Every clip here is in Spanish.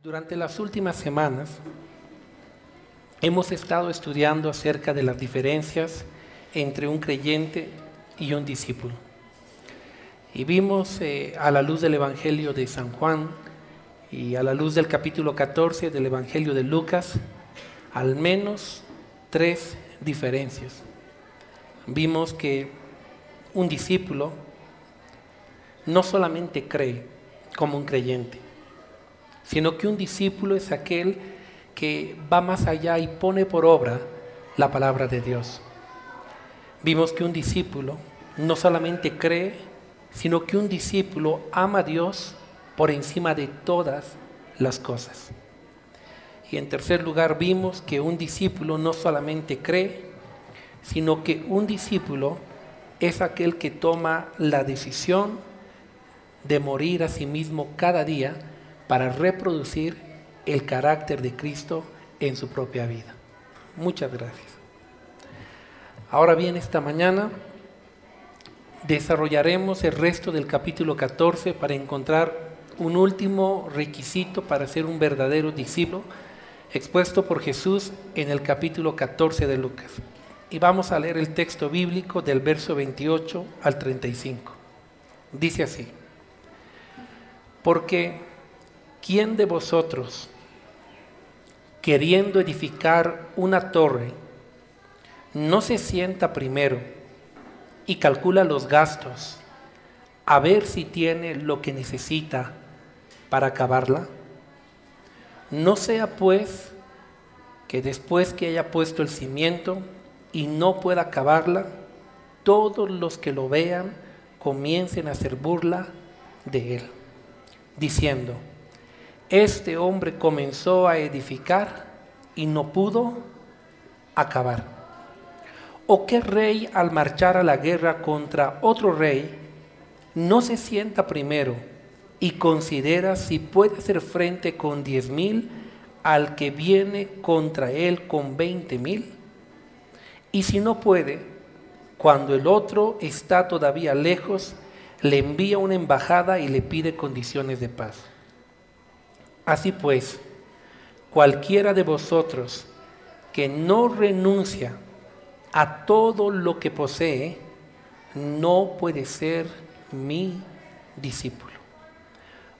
Durante las últimas semanas hemos estado estudiando acerca de las diferencias entre un creyente y un discípulo. Y vimos a la luz del Evangelio de San Juan y a la luz del capítulo 14 del Evangelio de Lucas, al menos 3 diferencias. Vimos que un discípulo no solamente cree como un creyente, sino que un discípulo es aquel que va más allá y pone por obra la palabra de Dios. Vimos que un discípulo no solamente cree, sino que un discípulo ama a Dios por encima de todas las cosas. Y en tercer lugar vimos que un discípulo no solamente cree, sino que un discípulo es aquel que toma la decisión de morir a sí mismo cada día para reproducir el carácter de Cristo en su propia vida. Muchas gracias. Ahora bien, esta mañana desarrollaremos el resto del capítulo 14 para encontrar un último requisito para ser un verdadero discípulo expuesto por Jesús en el capítulo 14 de Lucas. Y vamos a leer el texto bíblico del verso 28 al 35. Dice así: porque ¿quién de vosotros, queriendo edificar una torre, no se sienta primero y calcula los gastos a ver si tiene lo que necesita para acabarla? No sea pues que después que haya puesto el cimiento y no pueda acabarla, todos los que lo vean comiencen a hacer burla de él, diciendo: este hombre comenzó a edificar y no pudo acabar. ¿O qué rey, al marchar a la guerra contra otro rey, no se sienta primero y considera si puede hacer frente con 10,000 al que viene contra él con 20,000? Y si no puede, cuando el otro está todavía lejos, le envía una embajada y le pide condiciones de paz. Así pues, cualquiera de vosotros que no renuncia a todo lo que posee, no puede ser mi discípulo.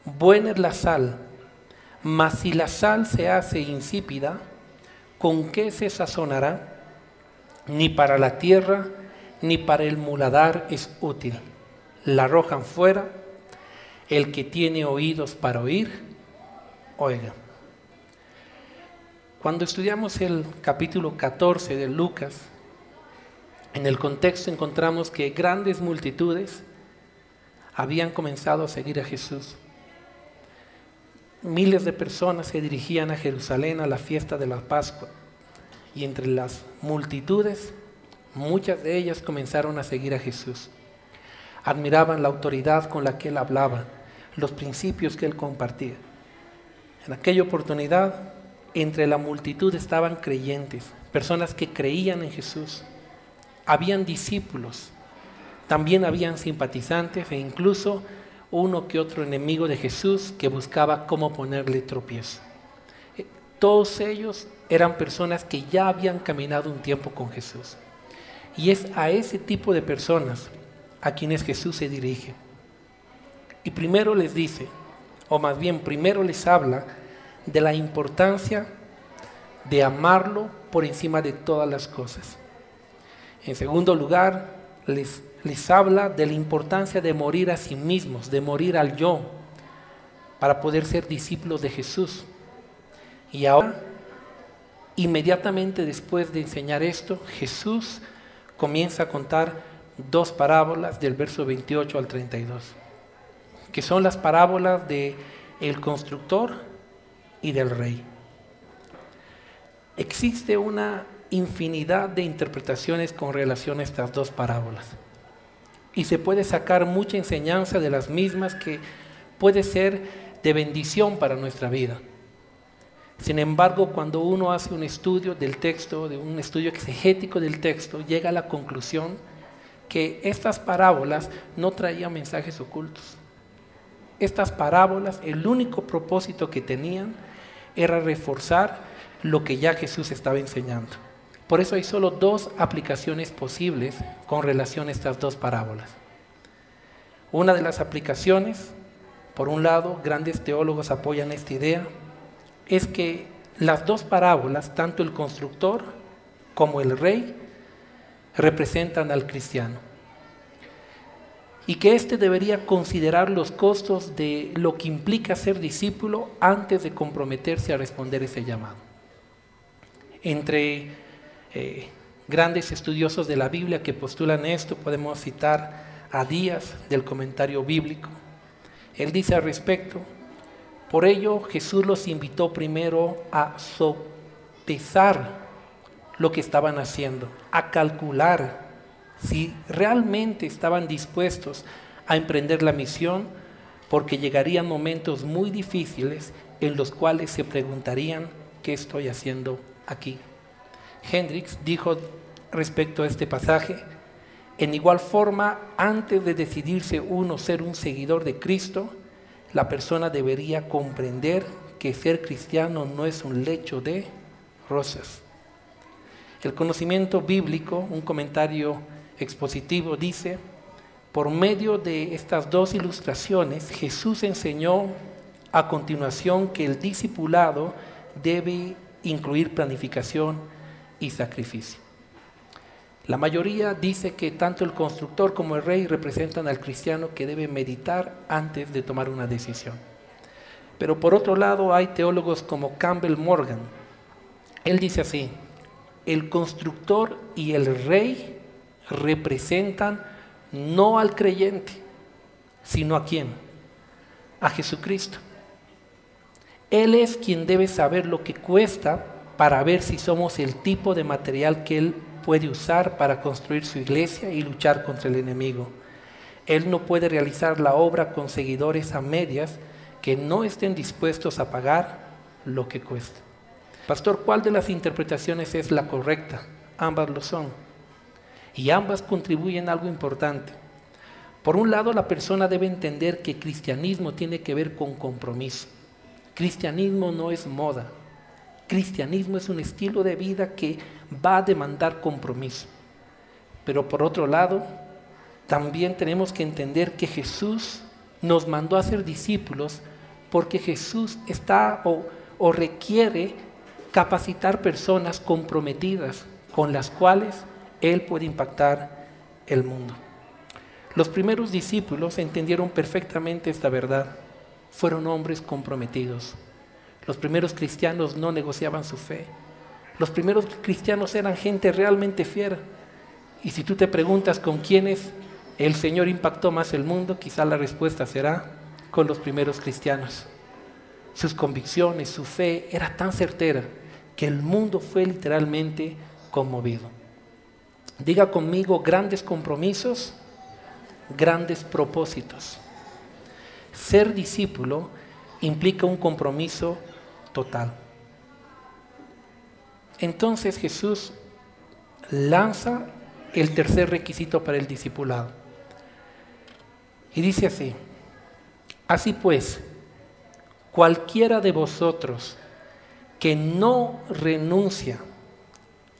Buena es la sal, mas si la sal se hace insípida, ¿con qué se sazonará? Ni para la tierra, ni para el muladar es útil. La arrojan fuera. El que tiene oídos para oír, oiga. Cuando estudiamos el capítulo 14 de Lucas, en el contexto encontramos que grandes multitudes habían comenzado a seguir a Jesús. Miles de personas se dirigían a Jerusalén a la fiesta de la Pascua, y entre las multitudes, muchas de ellas comenzaron a seguir a Jesús. Admiraban la autoridad con la que él hablaba, los principios que él compartía. En aquella oportunidad, entre la multitud estaban creyentes, personas que creían en Jesús. Habían discípulos, también habían simpatizantes e incluso uno que otro enemigo de Jesús que buscaba cómo ponerle tropiezo. Todos ellos eran personas que ya habían caminado un tiempo con Jesús. Y es a ese tipo de personas a quienes Jesús se dirige. Y primero les dice, o más bien primero les habla de la importancia de amarlo por encima de todas las cosas. En segundo lugar, les habla de la importancia de morir a sí mismos, de morir al yo, para poder ser discípulos de Jesús. Y ahora, inmediatamente después de enseñar esto, Jesús comienza a contar 2 parábolas del verso 28 al 32, que son las parábolas de el constructor y del rey. Existe una infinidad de interpretaciones con relación a estas 2 parábolas, y se puede sacar mucha enseñanza de las mismas que puede ser de bendición para nuestra vida. Sin embargo, cuando uno hace un estudio del texto, de un estudio exegético del texto, llega a la conclusión que estas parábolas no traían mensajes ocultos. Estas parábolas, el único propósito que tenían era reforzar lo que ya Jesús estaba enseñando. Por eso hay solo dos aplicaciones posibles con relación a estas dos parábolas. Una de las aplicaciones, por un lado, grandes teólogos apoyan esta idea, es que las dos parábolas, tanto el constructor como el rey, representan al cristiano. Y que éste debería considerar los costos de lo que implica ser discípulo antes de comprometerse a responder ese llamado. Entre grandes estudiosos de la Biblia que postulan esto, podemos citar a Díaz del Comentario Bíblico. Él dice al respecto: por ello Jesús los invitó primero a sopesar lo que estaban haciendo, a calcular si realmente estaban dispuestos a emprender la misión, porque llegarían momentos muy difíciles en los cuales se preguntarían: ¿qué estoy haciendo aquí? Hendricks dijo respecto a este pasaje: en igual forma, antes de decidirse uno ser un seguidor de Cristo, la persona debería comprender que ser cristiano no es un lecho de rosas. El conocimiento bíblico, un comentario expositivo, dice: por medio de estas dos ilustraciones, Jesús enseñó a continuación que el discipulado debe incluir planificación y sacrificio. La mayoría dice que tanto el constructor como el rey representan al cristiano que debe meditar antes de tomar una decisión. Pero por otro lado hay teólogos como Campbell Morgan. Él dice así: el constructor y el rey representan no al creyente, sino ¿a quién? A Jesucristo. Él es quien debe saber lo que cuesta para ver si somos el tipo de material que Él puede usar para construir su iglesia y luchar contra el enemigo. Él no puede realizar la obra con seguidores a medias que no estén dispuestos a pagar lo que cuesta. Pastor, ¿cuál de las interpretaciones es la correcta? Ambas lo son. Y ambas contribuyen a algo importante. Por un lado, la persona debe entender que cristianismo tiene que ver con compromiso. Cristianismo no es moda. Cristianismo es un estilo de vida que va a demandar compromiso. Pero por otro lado, también tenemos que entender que Jesús nos mandó a ser discípulos porque Jesús está o requiere capacitar personas comprometidas con las cuales Él puede impactar el mundo. Los primeros discípulos entendieron perfectamente esta verdad. Fueron hombres comprometidos. Los primeros cristianos no negociaban su fe. Los primeros cristianos eran gente realmente fiera. Y si tú te preguntas con quiénes el Señor impactó más el mundo, quizá la respuesta será con los primeros cristianos. Sus convicciones, su fe era tan certera que el mundo fue literalmente conmovido. Diga conmigo: grandes compromisos, grandes propósitos. Ser discípulo implica un compromiso total. Entonces Jesús lanza el tercer requisito para el discipulado. Y dice así: así pues, cualquiera de vosotros que no renuncia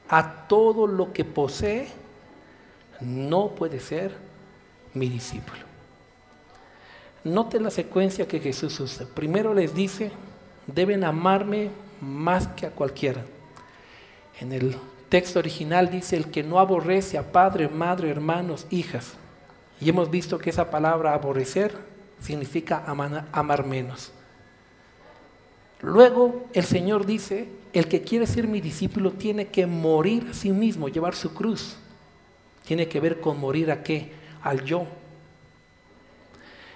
a todo lo que posee, no puede ser mi discípulo. Note la secuencia que Jesús usa. Primero les dice: deben amarme más que a cualquiera. En el texto original dice: el que no aborrece a padre, madre, hermanos, hijas. Y hemos visto que esa palabra aborrecer significa amar menos. Luego el Señor dice: el que quiere ser mi discípulo tiene que morir a sí mismo, llevar su cruz. Tiene que ver con morir ¿a qué? Al yo.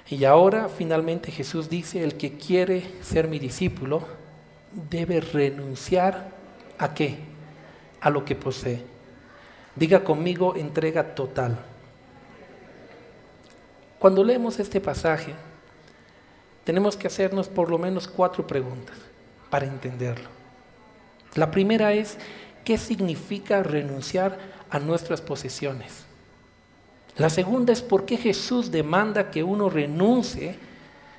Y ahora finalmente Jesús dice: el que quiere ser mi discípulo debe renunciar ¿a qué? A lo que posee. Diga conmigo: entrega total. Cuando leemos este pasaje, tenemos que hacernos por lo menos 4 preguntas para entenderlo. La primera es: ¿qué significa renunciar a nuestras posesiones? La segunda es: ¿por qué Jesús demanda que uno renuncie,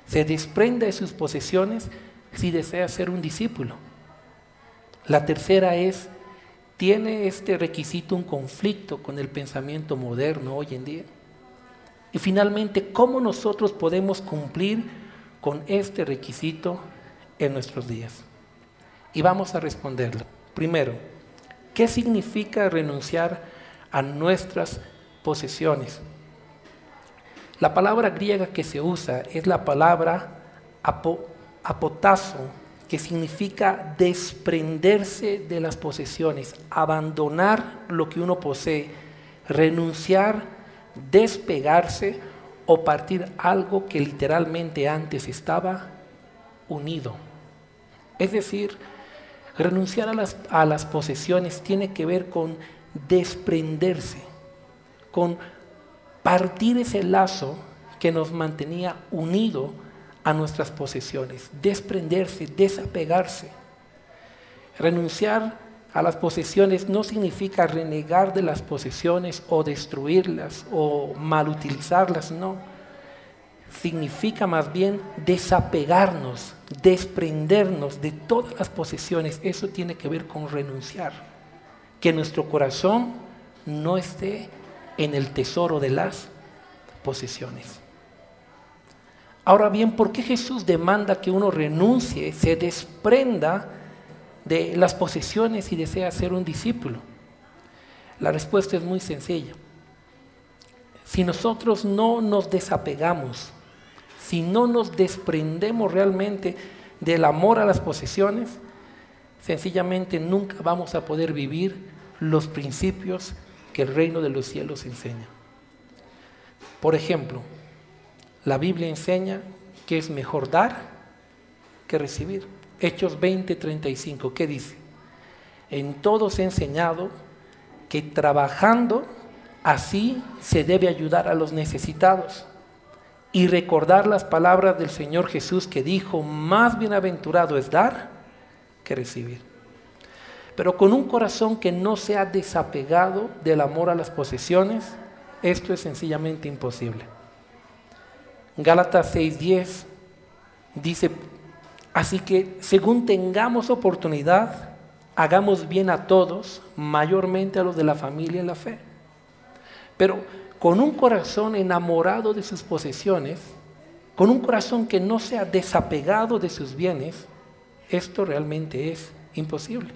se desprenda de sus posesiones si desea ser un discípulo. La tercera es, ¿tiene este requisito un conflicto con el pensamiento moderno hoy en día? Y finalmente, ¿cómo nosotros podemos cumplir con este requisito en nuestros días? Y vamos a responderlo. Primero, ¿qué significa renunciar a nuestras posesiones? La palabra griega que se usa es la palabra apotazo, que significa desprenderse de las posesiones, abandonar lo que uno posee, renunciar, despegarse o partir algo que literalmente antes estaba unido. Es decir, renunciar a las posesiones tiene que ver con desprenderse, con partir ese lazo que nos mantenía unido a nuestras posesiones, desprenderse, desapegarse. Renunciar a las posesiones no significa renegar de las posesiones o destruirlas o malutilizarlas, no. Significa más bien desapegarnos, desprendernos de todas las posesiones. Eso tiene que ver con renunciar. Que nuestro corazón no esté en el tesoro de las posesiones. Ahora bien, ¿por qué Jesús demanda que uno renuncie, se desprenda de las posesiones y desea ser un discípulo? La respuesta es muy sencilla. Si nosotros no nos desapegamos, si no nos desprendemos realmente del amor a las posesiones, sencillamente nunca vamos a poder vivir los principios que el reino de los cielos enseña. Por ejemplo, la Biblia enseña que es mejor dar que recibir. Hechos 20:35, ¿qué dice? En todo os he enseñado que trabajando así se debe ayudar a los necesitados y recordar las palabras del Señor Jesús que dijo, más bienaventurado es dar que recibir. Pero con un corazón que no se ha desapegado del amor a las posesiones, esto es sencillamente imposible. Gálatas 6:10 dice, así que según tengamos oportunidad, hagamos bien a todos, mayormente a los de la familia en la fe. Pero con un corazón enamorado de sus posesiones, con un corazón que no se ha desapegado de sus bienes, esto realmente es imposible.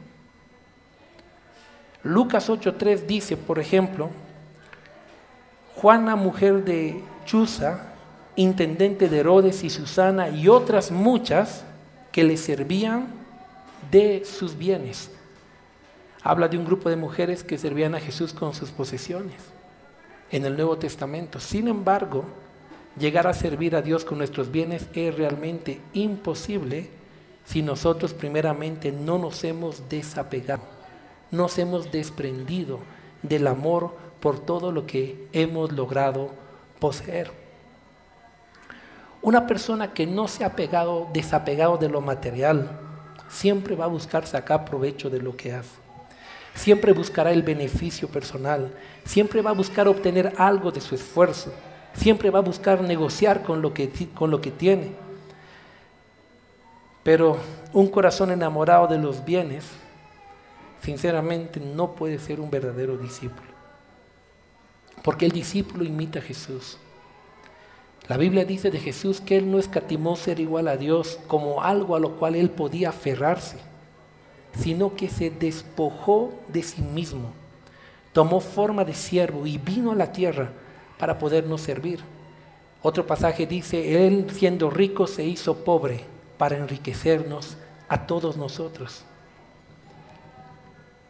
Lucas 8:3 dice, por ejemplo, Juana, mujer de Chuza, intendente de Herodes, y Susana y otras muchas que le servían de sus bienes. Habla de un grupo de mujeres que servían a Jesús con sus posesiones en el Nuevo Testamento. Sin embargo, llegar a servir a Dios con nuestros bienes es realmente imposible si nosotros primeramente no nos hemos desapegado, nos hemos desprendido del amor por todo lo que hemos logrado poseer. Una persona que no se ha desapegado de lo material, siempre va a buscar sacar provecho de lo que hace. Siempre buscará el beneficio personal, siempre va a buscar obtener algo de su esfuerzo, siempre va a buscar negociar con lo que tiene. Pero un corazón enamorado de los bienes, sinceramente no puede ser un verdadero discípulo. Porque el discípulo imita a Jesús. La Biblia dice de Jesús que Él no escatimó ser igual a Dios como algo a lo cual Él podía aferrarse, sino que se despojó de sí mismo, tomó forma de siervo y vino a la tierra para podernos servir. Otro pasaje dice, Él siendo rico se hizo pobre para enriquecernos a todos nosotros.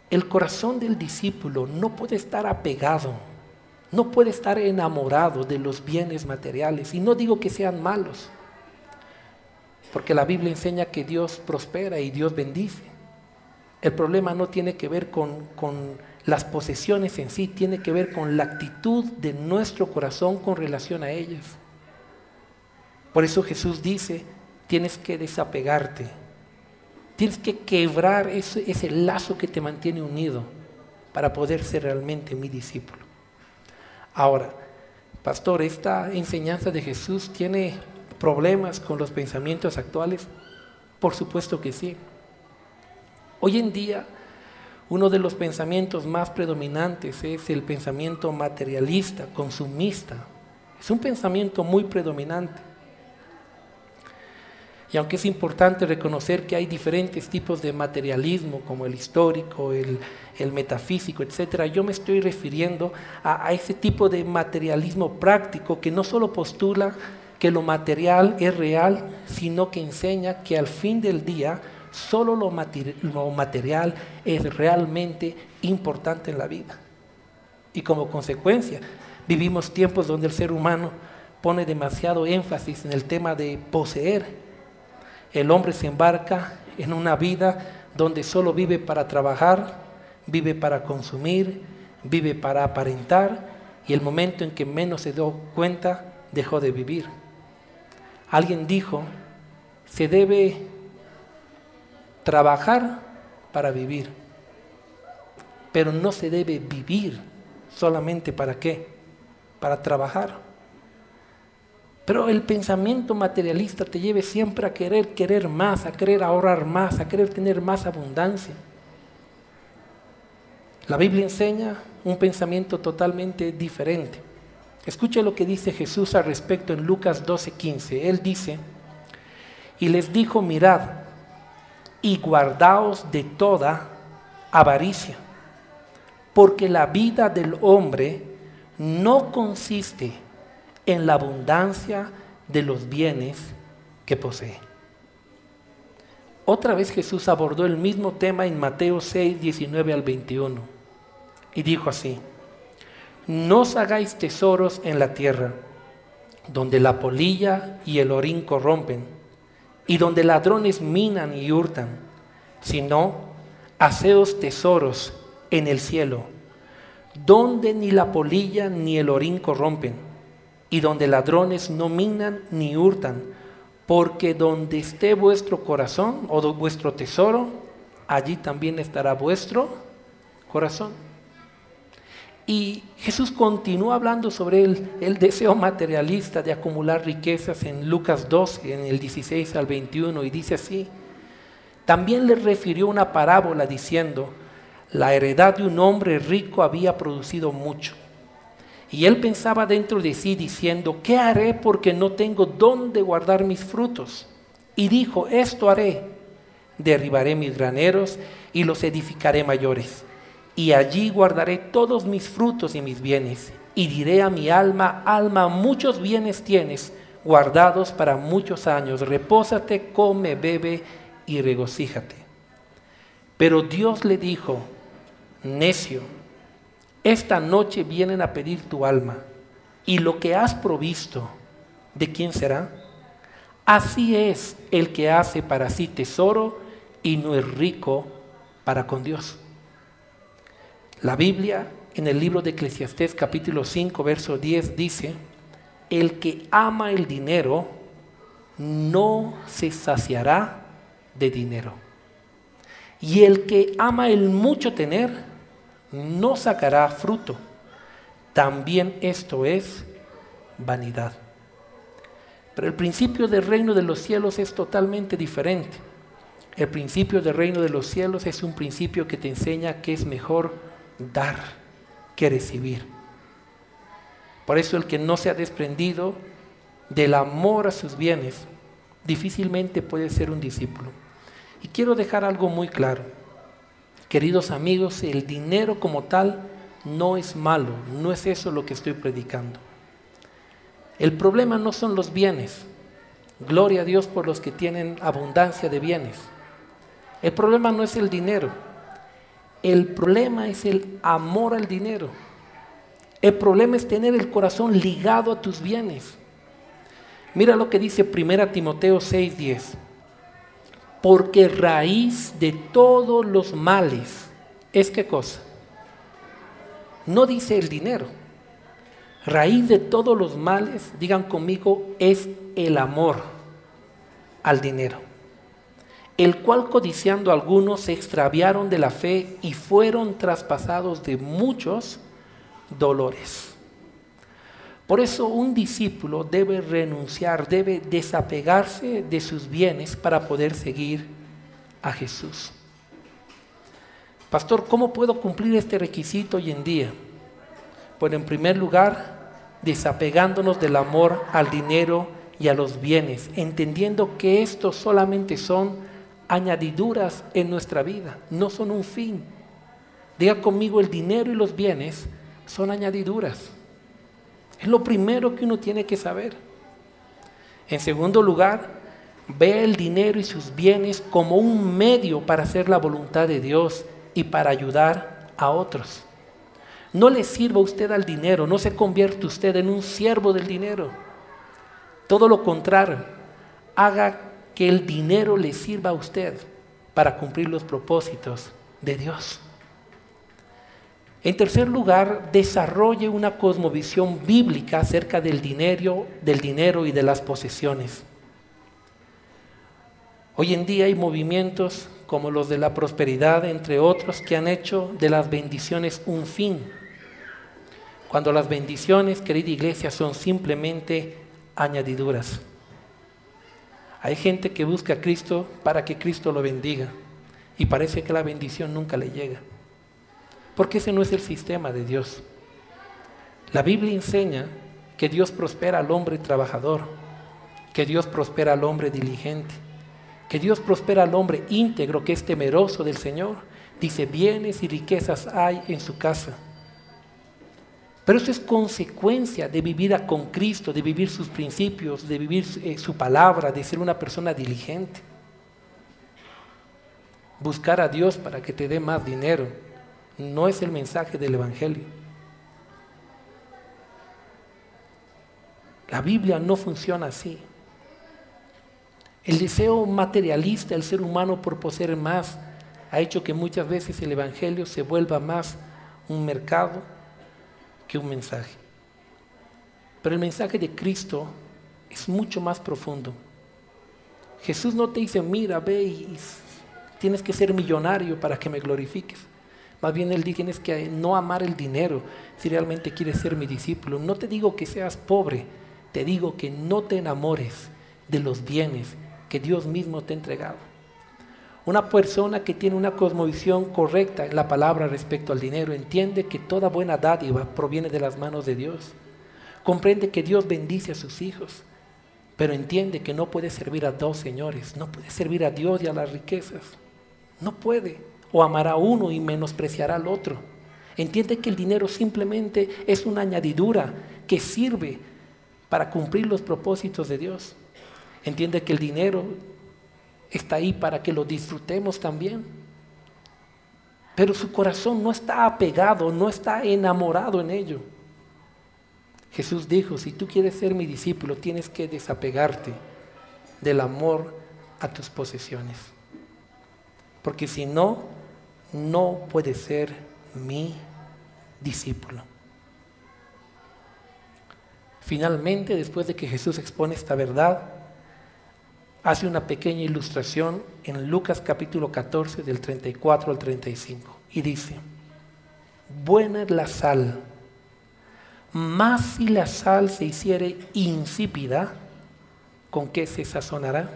El corazón del discípulo no puede estar apegado, no puede estar enamorado de los bienes materiales. Y no digo que sean malos, porque la Biblia enseña que Dios prospera y Dios bendice. El problema no tiene que ver con las posesiones en sí, tiene que ver con la actitud de nuestro corazón con relación a ellas. Por eso Jesús dice, tienes que desapegarte, tienes que quebrar ese lazo que te mantiene unido para poder ser realmente mi discípulo. Ahora, pastor, ¿esta enseñanza de Jesús tiene problemas con los pensamientos actuales? Por supuesto que sí. Hoy en día, uno de los pensamientos más predominantes es el pensamiento materialista, consumista. Es un pensamiento muy predominante. Y aunque es importante reconocer que hay diferentes tipos de materialismo, como el histórico, el metafísico, etc., yo me estoy refiriendo a ese tipo de materialismo práctico que no solo postula que lo material es real, sino que enseña que al fin del día solo lo material es realmente importante en la vida. Y como consecuencia, vivimos tiempos donde el ser humano pone demasiado énfasis en el tema de poseer. El hombre se embarca en una vida donde solo vive para trabajar, vive para consumir, vive para aparentar, y el momento en que menos se dio cuenta, dejó de vivir. Alguien dijo, se debe trabajar para vivir, pero no se debe vivir solamente ¿para qué? Para trabajar. Pero el pensamiento materialista te lleva siempre a querer más, a querer ahorrar más, a querer tener más abundancia. La Biblia enseña un pensamiento totalmente diferente. Escucha lo que dice Jesús al respecto en Lucas 12:15. Él dice, y les dijo, mirad, y guardaos de toda avaricia, porque la vida del hombre no consiste en la abundancia de los bienes que posee. Otra vez Jesús abordó el mismo tema en Mateo 6, 19 al 21, y dijo así, no os hagáis tesoros en la tierra, donde la polilla y el orín corrompen, y donde ladrones minan y hurtan, sino haceos tesoros en el cielo, donde ni la polilla ni el orín corrompen, y donde ladrones no minan ni hurtan, porque donde esté vuestro corazón o vuestro tesoro, allí también estará vuestro corazón. Y Jesús continúa hablando sobre el deseo materialista de acumular riquezas en Lucas 12, en el 16 al 21, y dice así, también le refirió una parábola diciendo, la heredad de un hombre rico había producido mucho. Y él pensaba dentro de sí diciendo, ¿qué haré porque no tengo dónde guardar mis frutos? Y dijo, esto haré, derribaré mis graneros y los edificaré mayores. Y allí guardaré todos mis frutos y mis bienes. Y diré a mi alma, alma, muchos bienes tienes, guardados para muchos años. Repósate, come, bebe y regocíjate. Pero Dios le dijo, necio, esta noche vienen a pedir tu alma, y lo que has provisto, ¿de quién será? Así es el que hace para sí tesoro y no es rico para con Dios. La Biblia, en el libro de Eclesiastés capítulo 5, verso 10, dice, el que ama el dinero no se saciará de dinero, y el que ama el mucho tener no sacará fruto. También esto es vanidad. Pero el principio del reino de los cielos es totalmente diferente. El principio del reino de los cielos es un principio que te enseña que es mejor dar que recibir. Por eso el que no se ha desprendido del amor a sus bienes difícilmente puede ser un discípulo. Y quiero dejar algo muy claro. Queridos amigos, el dinero como tal no es malo, no es eso lo que estoy predicando. El problema no son los bienes. Gloria a Dios por los que tienen abundancia de bienes. El problema no es el dinero. El problema es el amor al dinero. El problema es tener el corazón ligado a tus bienes. Mira lo que dice 1 Timoteo 6:10. Porque raíz de todos los males es ¿qué cosa? No dice el dinero. Raíz de todos los males, digan conmigo, es el amor al dinero, el cual codiciando algunos se extraviaron de la fe y fueron traspasados de muchos dolores. Por eso un discípulo debe renunciar, debe desapegarse de sus bienes para poder seguir a Jesús. Pastor, ¿cómo puedo cumplir este requisito hoy en día? Bueno, en primer lugar, desapegándonos del amor al dinero y a los bienes, entendiendo que estos solamente son añadiduras en nuestra vida, no son un fin. Diga conmigo, el dinero y los bienes son añadiduras. Es lo primero que uno tiene que saber. En segundo lugar, ve el dinero y sus bienes como un medio para hacer la voluntad de Dios y para ayudar a otros. No le sirva usted al dinero, no se convierta usted en un siervo del dinero. Todo lo contrario, haga que el dinero le sirva a usted para cumplir los propósitos de Dios. En tercer lugar, desarrolle una cosmovisión bíblica acerca del dinero y de las posesiones. Hoy en día hay movimientos como los de la prosperidad, entre otros, que han hecho de las bendiciones un fin, cuando las bendiciones, querida iglesia, son simplemente añadiduras. Hay gente que busca a Cristo para que Cristo lo bendiga y parece que la bendición nunca le llega, porque ese no es el sistema de Dios. La Biblia enseña que Dios prospera al hombre trabajador, que Dios prospera al hombre diligente, que Dios prospera al hombre íntegro que es temeroso del Señor. Dice, bienes y riquezas hay en su casa. Pero eso es consecuencia de vivir con Cristo, de vivir sus principios, de vivir su palabra, de ser una persona diligente. Buscar a Dios para que te dé más dinero no es el mensaje del Evangelio. La Biblia no funciona así. El deseo materialista del ser humano por poseer más ha hecho que muchas veces el Evangelio se vuelva más un mercado que un mensaje. Pero el mensaje de Cristo es mucho más profundo. Jesús no te dice, mira, ve y tienes que ser millonario para que me glorifiques. Más bien Él dice, tienes que no amar el dinero si realmente quieres ser mi discípulo. No te digo que seas pobre, te digo que no te enamores de los bienes que Dios mismo te ha entregado. Una persona que tiene una cosmovisión correcta en la palabra respecto al dinero entiende que toda buena dádiva proviene de las manos de Dios. Comprende que Dios bendice a sus hijos, pero entiende que no puede servir a dos señores, no puede servir a Dios y a las riquezas. No puede, o amará a uno y menospreciará al otro. Entiende que el dinero simplemente es una añadidura que sirve para cumplir los propósitos de Dios. Entiende que el dinero está ahí para que lo disfrutemos también. Pero su corazón no está apegado, no está enamorado en ello. Jesús dijo, si tú quieres ser mi discípulo, tienes que desapegarte del amor a tus posesiones. Porque si no, no puedes ser mi discípulo. Finalmente, después de que Jesús expone esta verdad, hace una pequeña ilustración en Lucas capítulo 14 del 34 al 35 y dice, buena es la sal, mas si la sal se hiciere insípida, ¿con qué se sazonará?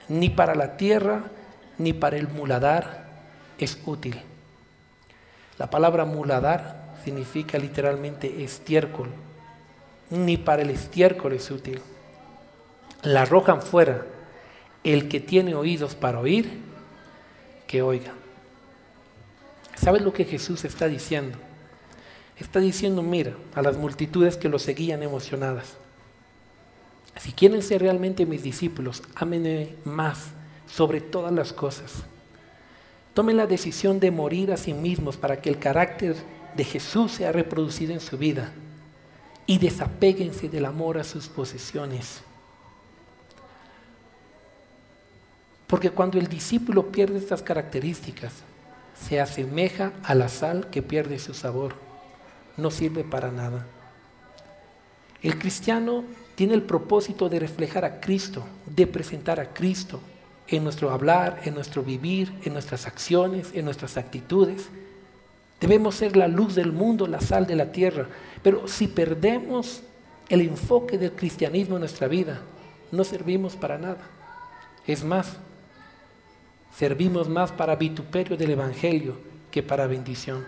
Ni para la tierra ni para el muladar es útil. La palabra muladar significa literalmente estiércol. Ni para el estiércol es útil. La arrojan fuera. El que tiene oídos para oír, que oiga. ¿Sabes lo que Jesús está diciendo? Está diciendo, mira, a las multitudes que lo seguían emocionadas, si quieren ser realmente mis discípulos, ámenme más sobre todas las cosas. Tomen la decisión de morir a sí mismos para que el carácter de Jesús sea reproducido en su vida y desapéguense del amor a sus posesiones. Porque cuando el discípulo pierde estas características, se asemeja a la sal que pierde su sabor. No sirve para nada. El cristiano tiene el propósito de reflejar a Cristo, de presentar a Cristo en nuestro hablar, en nuestro vivir, en nuestras acciones, en nuestras actitudes. Debemos ser la luz del mundo, la sal de la tierra. Pero si perdemos el enfoque del cristianismo en nuestra vida, no servimos para nada. Es más, servimos más para vituperio del Evangelio que para bendición.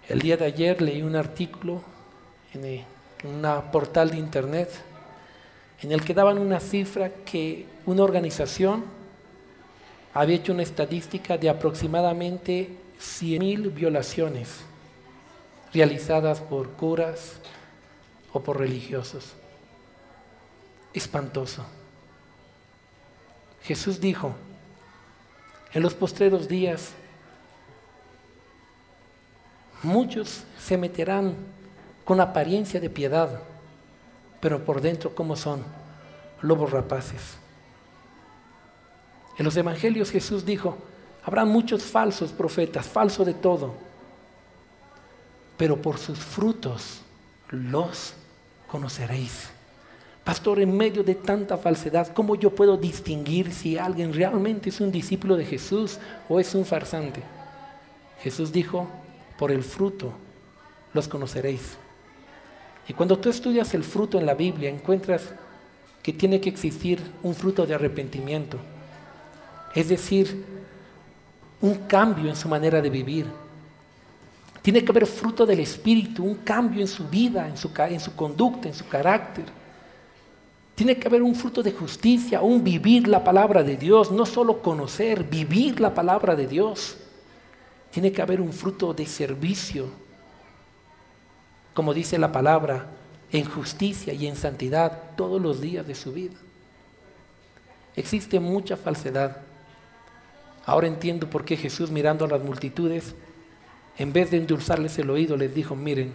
El día de ayer leí un artículo en una portal de internet en el que daban una cifra que una organización había hecho una estadística de aproximadamente 100,000 violaciones realizadas por curas o por religiosos. Espantoso. Jesús dijo, en los postreros días, muchos se meterán con apariencia de piedad, pero por dentro, ¿cómo son? Lobos rapaces. En los evangelios Jesús dijo, habrá muchos falsos profetas, falso de todo, pero por sus frutos los conoceréis. Pastor, en medio de tanta falsedad, ¿cómo yo puedo distinguir si alguien realmente es un discípulo de Jesús o es un farsante? Jesús dijo, por el fruto los conoceréis. Y cuando tú estudias el fruto en la Biblia, encuentras que tiene que existir un fruto de arrepentimiento. Es decir, un cambio en su manera de vivir. Tiene que haber fruto del Espíritu, un cambio en su vida, en su conducta, en su carácter. Tiene que haber un fruto de justicia, un vivir la palabra de Dios, no solo conocer, vivir la palabra de Dios. Tiene que haber un fruto de servicio, como dice la palabra, en justicia y en santidad todos los días de su vida. Existe mucha falsedad. Ahora entiendo por qué Jesús, mirando a las multitudes, en vez de endulzarles el oído, les dijo, miren,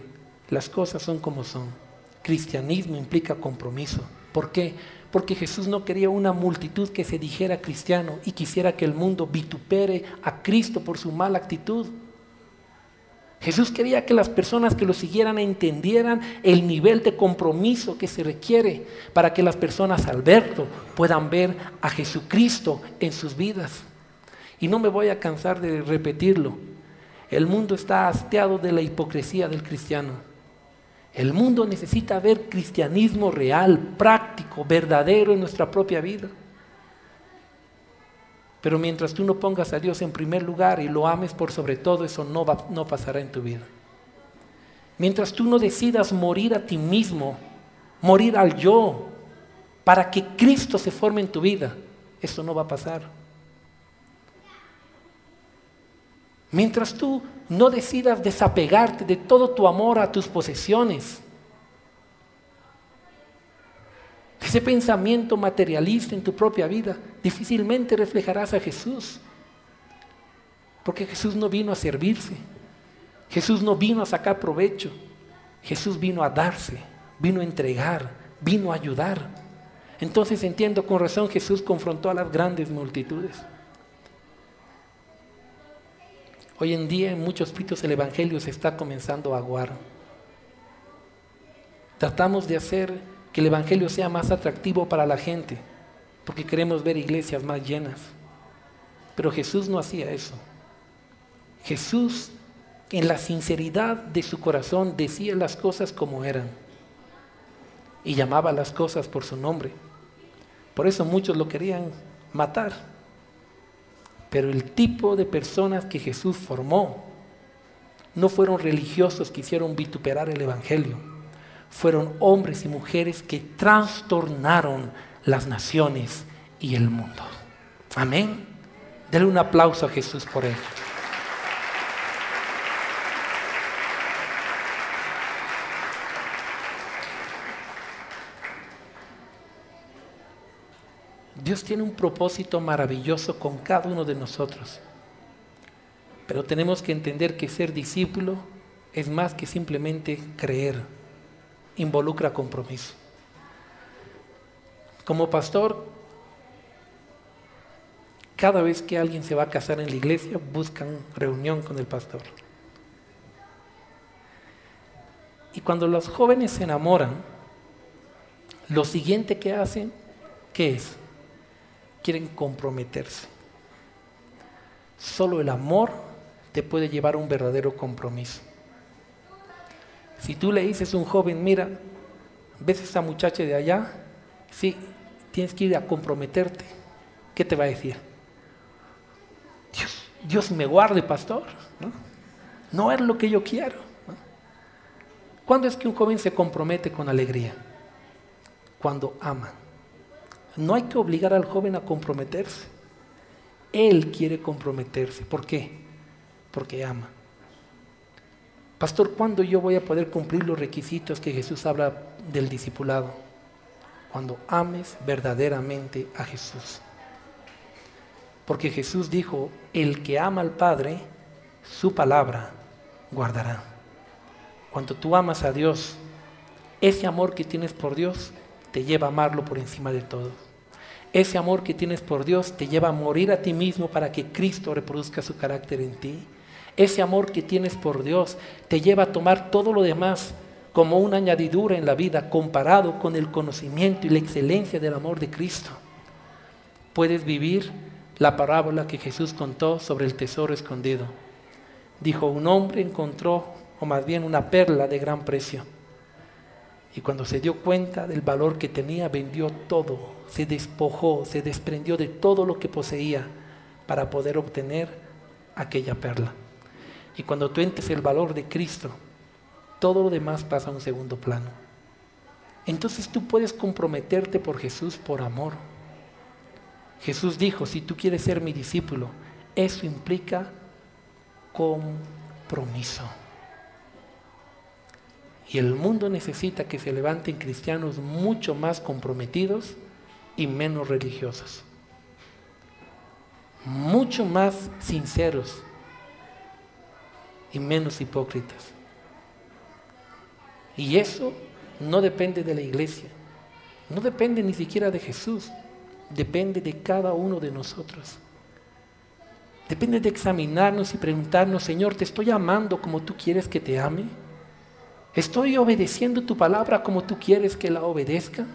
las cosas son como son. Cristianismo implica compromiso. ¿Por qué? Porque Jesús no quería una multitud que se dijera cristiano y quisiera que el mundo vitupere a Cristo por su mala actitud. Jesús quería que las personas que lo siguieran entendieran el nivel de compromiso que se requiere para que las personas al verlo puedan ver a Jesucristo en sus vidas. Y no me voy a cansar de repetirlo. El mundo está hastiado de la hipocresía del cristiano. El mundo necesita ver cristianismo real, práctico, verdadero en nuestra propia vida. Pero mientras tú no pongas a Dios en primer lugar y lo ames por sobre todo, eso no pasará en tu vida. Mientras tú no decidas morir a ti mismo, morir al yo, para que Cristo se forme en tu vida, eso no va a pasar. Mientras tú no decidas desapegarte de todo tu amor a tus posesiones, ese pensamiento materialista en tu propia vida, difícilmente reflejarás a Jesús. Porque Jesús no vino a servirse. Jesús no vino a sacar provecho. Jesús vino a darse, vino a entregar, vino a ayudar. Entonces entiendo, con razón Jesús confrontó a las grandes multitudes. Hoy en día en muchos sitios el Evangelio se está comenzando a aguar. Tratamos de hacer que el Evangelio sea más atractivo para la gente, porque queremos ver iglesias más llenas. Pero Jesús no hacía eso. Jesús, en la sinceridad de su corazón, decía las cosas como eran y llamaba las cosas por su nombre. Por eso muchos lo querían matar. Pero el tipo de personas que Jesús formó no fueron religiosos que hicieron vituperar el Evangelio. Fueron hombres y mujeres que trastornaron las naciones y el mundo. Amén. Denle un aplauso a Jesús por ello. Dios tiene un propósito maravilloso con cada uno de nosotros. Pero tenemos que entender que ser discípulo es más que simplemente creer. Involucra compromiso. Como pastor, cada vez que alguien se va a casar en la iglesia, buscan reunión con el pastor. Y cuando los jóvenes se enamoran, lo siguiente que hacen, ¿qué es? Quieren comprometerse. Solo el amor te puede llevar a un verdadero compromiso. Si tú le dices a un joven, mira, ¿ves a esa muchacha de allá? Sí, tienes que ir a comprometerte. ¿Qué te va a decir? Dios me guarde, pastor. No es lo que yo quiero. ¿Cuándo es que un joven se compromete con alegría? Cuando ama. No hay que obligar al joven a comprometerse. Él quiere comprometerse. ¿Por qué? Porque ama. Pastor, ¿cuándo yo voy a poder cumplir los requisitos que Jesús habla del discipulado? Cuando ames verdaderamente a Jesús. Porque Jesús dijo, el que ama al Padre, su palabra guardará. Cuando tú amas a Dios, ese amor que tienes por Dios te lleva a amarlo por encima de todo. Ese amor que tienes por Dios te lleva a morir a ti mismo para que Cristo reproduzca su carácter en ti. Ese amor que tienes por Dios te lleva a tomar todo lo demás como una añadidura en la vida comparado con el conocimiento y la excelencia del amor de Cristo. Puedes vivir la parábola que Jesús contó sobre el tesoro escondido. Dijo, un hombre encontró, o más bien una perla de gran precio. Y cuando se dio cuenta del valor que tenía, vendió todo, se despojó, se desprendió de todo lo que poseía para poder obtener aquella perla. Y cuando tú entiendes el valor de Cristo, todo lo demás pasa a un segundo plano. Entonces tú puedes comprometerte por Jesús por amor. Jesús dijo, si tú quieres ser mi discípulo, eso implica compromiso. Y el mundo necesita que se levanten cristianos mucho más comprometidos y menos religiosos. Mucho más sinceros y menos hipócritas. Y eso no depende de la iglesia, no depende ni siquiera de Jesús, depende de cada uno de nosotros. Depende de examinarnos y preguntarnos, Señor, ¿te estoy amando como tú quieres que te ame? ¿Estoy obedeciendo tu palabra como tú quieres que la obedezca?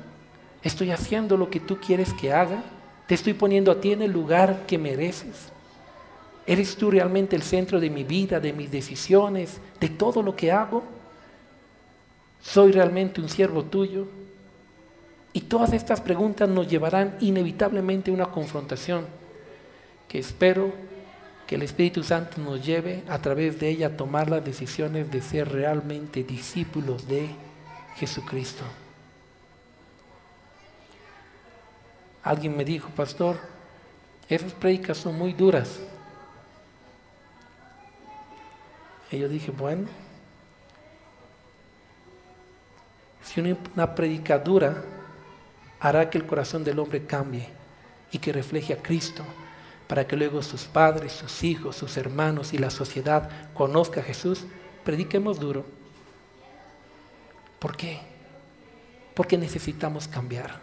¿Estoy haciendo lo que tú quieres que haga? ¿Te estoy poniendo a ti en el lugar que mereces? ¿Eres tú realmente el centro de mi vida, de mis decisiones, de todo lo que hago? ¿Soy realmente un siervo tuyo? Y todas estas preguntas nos llevarán inevitablemente a una confrontación que espero que el Espíritu Santo nos lleve a través de ella a tomar las decisiones de ser realmente discípulos de Jesucristo. Alguien me dijo, pastor, esas prédicas son muy duras. Y yo dije, bueno, si una prédica dura hará que el corazón del hombre cambie y que refleje a Cristo, para que luego sus padres, sus hijos, sus hermanos y la sociedad conozca a Jesús, prediquemos duro. ¿Por qué? Porque necesitamos cambiar.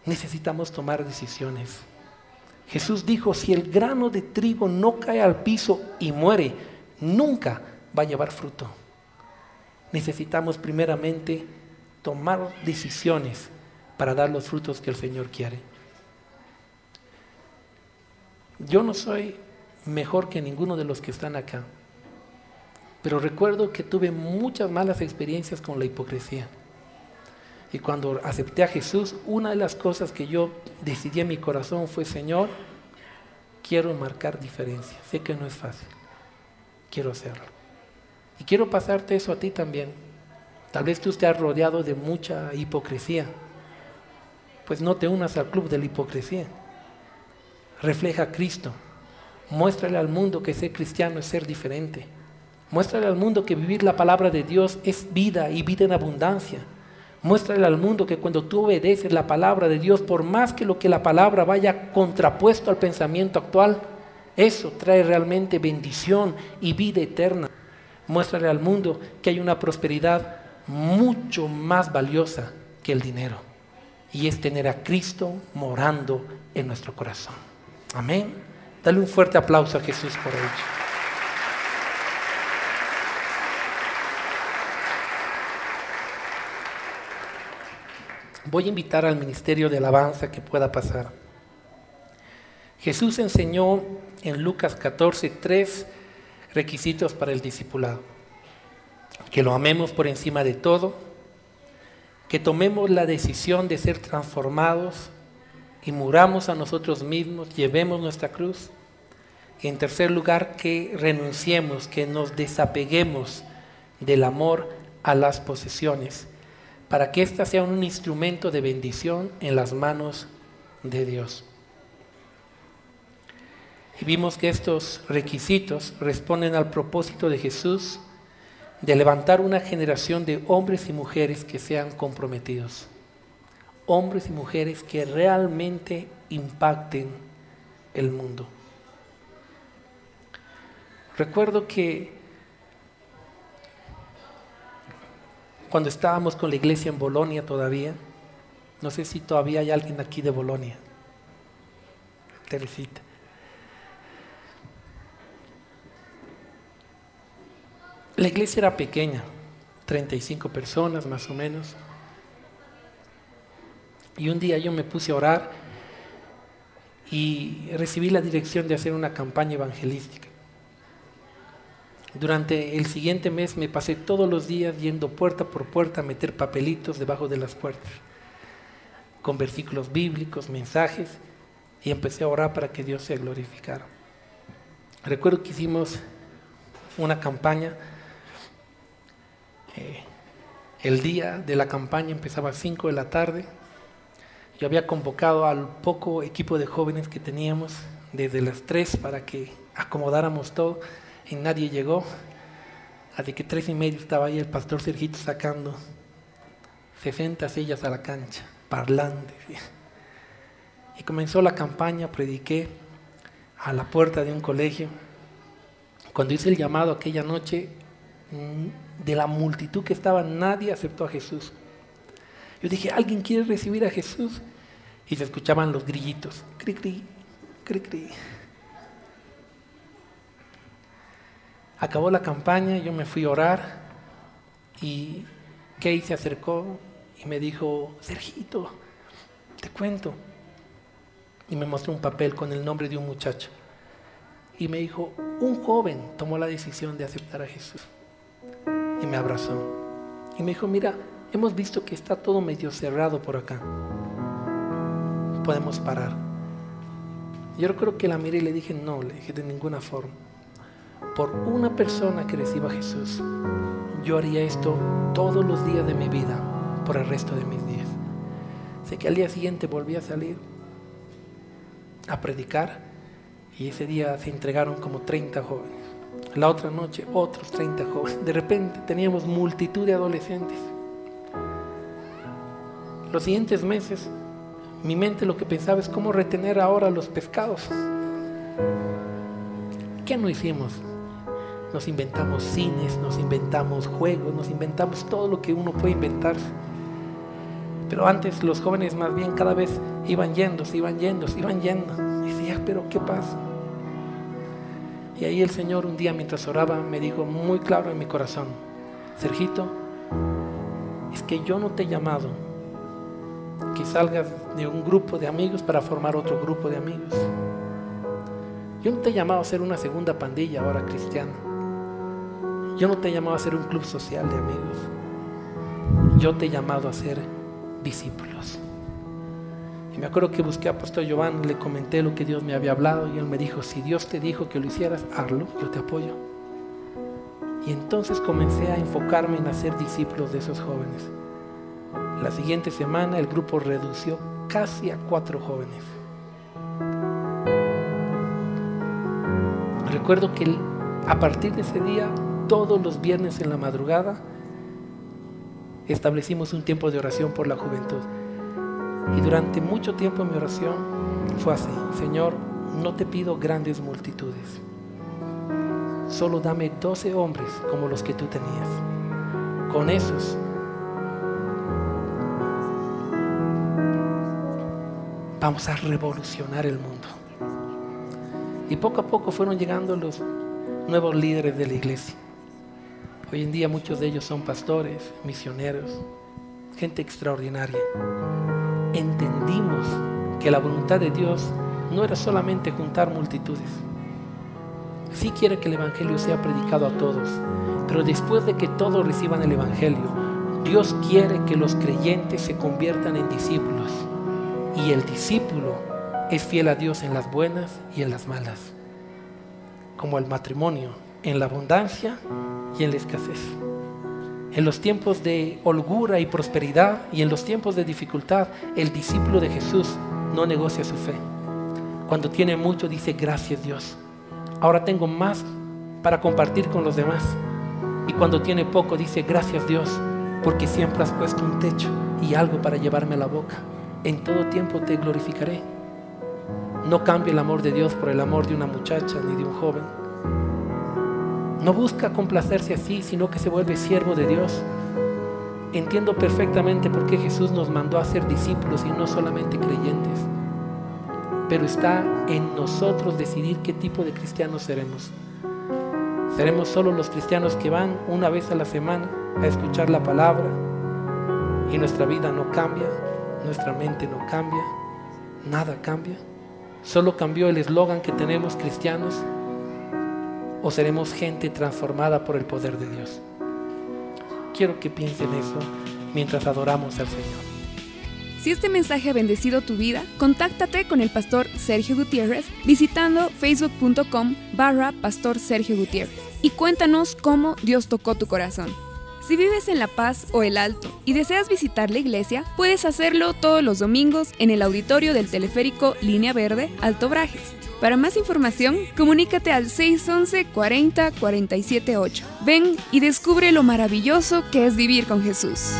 Necesitamos tomar decisiones. Jesús dijo, si el grano de trigo no cae al piso y muere, nunca va a llevar fruto. Necesitamos primeramente tomar decisiones para dar los frutos que el Señor quiere. Yo no soy mejor que ninguno de los que están acá, pero recuerdo que tuve muchas malas experiencias con la hipocresía. Y cuando acepté a Jesús, una de las cosas que yo decidí en mi corazón fue, Señor, quiero marcar diferencia. Sé que no es fácil, quiero hacerlo. Y quiero pasarte eso a ti también. Tal vez tú estés rodeado de mucha hipocresía. Pues no te unas al club de la hipocresía. Refleja a Cristo. Muéstrale al mundo que ser cristiano es ser diferente. Muéstrale al mundo que vivir la palabra de Dios es vida y vida en abundancia. Muéstrale al mundo que cuando tú obedeces la palabra de Dios, por más que lo que la palabra vaya contrapuesto al pensamiento actual, eso trae realmente bendición y vida eterna. Muéstrale al mundo que hay una prosperidad mucho más valiosa que el dinero, y es tener a Cristo morando en nuestro corazón. Amén. Dale un fuerte aplauso a Jesús por ello. Voy a invitar al ministerio de alabanza que pueda pasar. Jesús enseñó en Lucas 14, 3 requisitos para el discipulado: que lo amemos por encima de todo, que tomemos la decisión de ser transformados y muramos a nosotros mismos, llevemos nuestra cruz. Y en tercer lugar, que renunciemos, que nos desapeguemos del amor a las posesiones, para que éstas sean un instrumento de bendición en las manos de Dios. Y vimos que estos requisitos responden al propósito de Jesús de levantar una generación de hombres y mujeres que sean comprometidos, hombres y mujeres que realmente impacten el mundo. Recuerdo que cuando estábamos con la iglesia en Bolonia todavía, no sé si todavía hay alguien aquí de Bolonia, Teresita. La iglesia era pequeña, 35 personas más o menos. Y un día yo me puse a orar y recibí la dirección de hacer una campaña evangelística. Durante el siguiente mes me pasé todos los días yendo puerta por puerta a meter papelitos debajo de las puertas, con versículos bíblicos, mensajes, y empecé a orar para que Dios se glorificara. Recuerdo que hicimos una campaña. El día de la campaña empezaba a 5 de la tarde. Yo había convocado al poco equipo de jóvenes que teníamos desde las 3 para que acomodáramos todo, y nadie llegó. Así que 3:30 estaba ahí el pastor Sergito sacando 60 sillas a la cancha, parlantes. Y comenzó la campaña, prediqué a la puerta de un colegio. Cuando hice el llamado aquella noche, de la multitud que estaba, nadie aceptó a Jesús. Yo dije, ¿alguien quiere recibir a Jesús? Y se escuchaban los grillitos, cri, cri, cri, cri. Acabó la campaña, yo me fui a orar y Kay se acercó y me dijo, Sergito, te cuento. Y me mostró un papel con el nombre de un muchacho. Y me dijo, un joven tomó la decisión de aceptar a Jesús. Y me abrazó. Y me dijo, mira, hemos visto que está todo medio cerrado por acá. Podemos parar. Yo creo que la miré y le dije, no, le dije, de ninguna forma. Por una persona que reciba a Jesús, yo haría esto todos los días de mi vida, por el resto de mis días. Sé que al día siguiente volví a salir a predicar, y ese día se entregaron como 30 jóvenes. La otra noche otros 30 jóvenes. De repente teníamos multitud de adolescentes. Los siguientes meses mi mente lo que pensaba es cómo retener ahora los pescados. ¿Qué no hicimos? Nos inventamos cines, nos inventamos juegos, nos inventamos todo lo que uno puede inventarse. Pero antes los jóvenes más bien cada vez iban yendo. Y decía, pero ¿qué pasa? Y ahí el Señor un día mientras oraba me dijo muy claro en mi corazón, Sergito, es que yo no te he llamado que salgas de un grupo de amigos para formar otro grupo de amigos. Yo no te he llamado a ser una segunda pandilla ahora cristiana. Yo no te he llamado a ser un club social de amigos. Yo te he llamado a ser discípulos. Y me acuerdo que busqué a Pastor Giovanni, le comenté lo que Dios me había hablado y él me dijo, si Dios te dijo que lo hicieras, hazlo, yo te apoyo. Y entonces comencé a enfocarme en hacer discípulos de esos jóvenes. La siguiente semana el grupo redució casi a 4 jóvenes. Recuerdo que a partir de ese día, todos los viernes en la madrugada, establecimos un tiempo de oración por la juventud. Y durante mucho tiempo mi oración fue así, Señor, no te pido grandes multitudes, solo dame 12 hombres como los que tú tenías. Con esos vamos a revolucionar el mundo. Y poco a poco fueron llegando los nuevos líderes de la iglesia. Hoy en día muchos de ellos son pastores, misioneros, gente extraordinaria. Entendimos que la voluntad de Dios no era solamente juntar multitudes. Sí quiere que el Evangelio sea predicado a todos, pero después de que todos reciban el Evangelio, Dios quiere que los creyentes se conviertan en discípulos. Y el discípulo es fiel a Dios en las buenas y en las malas, como el matrimonio, en la abundancia y en la escasez, en los tiempos de holgura y prosperidad y en los tiempos de dificultad. El discípulo de Jesús no negocia su fe. Cuando tiene mucho dice: gracias Dios, ahora tengo más para compartir con los demás. Y cuando tiene poco dice: gracias Dios, porque siempre has puesto un techo y algo para llevarme a la boca. En todo tiempo te glorificaré. No cambia el amor de Dios por el amor de una muchacha ni de un joven. No busca complacerse así, sino que se vuelve siervo de Dios. Entiendo perfectamente por qué Jesús nos mandó a ser discípulos y no solamente creyentes. Pero está en nosotros decidir qué tipo de cristianos seremos. ¿Seremos solo los cristianos que van una vez a la semana a escuchar la palabra y nuestra vida no cambia, nuestra mente no cambia, nada cambia? ¿Solo cambió el eslogan que tenemos, cristianos? ¿O seremos gente transformada por el poder de Dios? Quiero que piensen eso mientras adoramos al Señor. Si este mensaje ha bendecido tu vida, contáctate con el pastor Sergio Gutiérrez visitando facebook.com/Pastor Sergio Gutiérrez y cuéntanos cómo Dios tocó tu corazón. Si vives en La Paz o El Alto y deseas visitar la iglesia, puedes hacerlo todos los domingos en el auditorio del teleférico Línea Verde, Alto Brajes. Para más información, comunícate al 611 40 47 8. Ven y descubre lo maravilloso que es vivir con Jesús.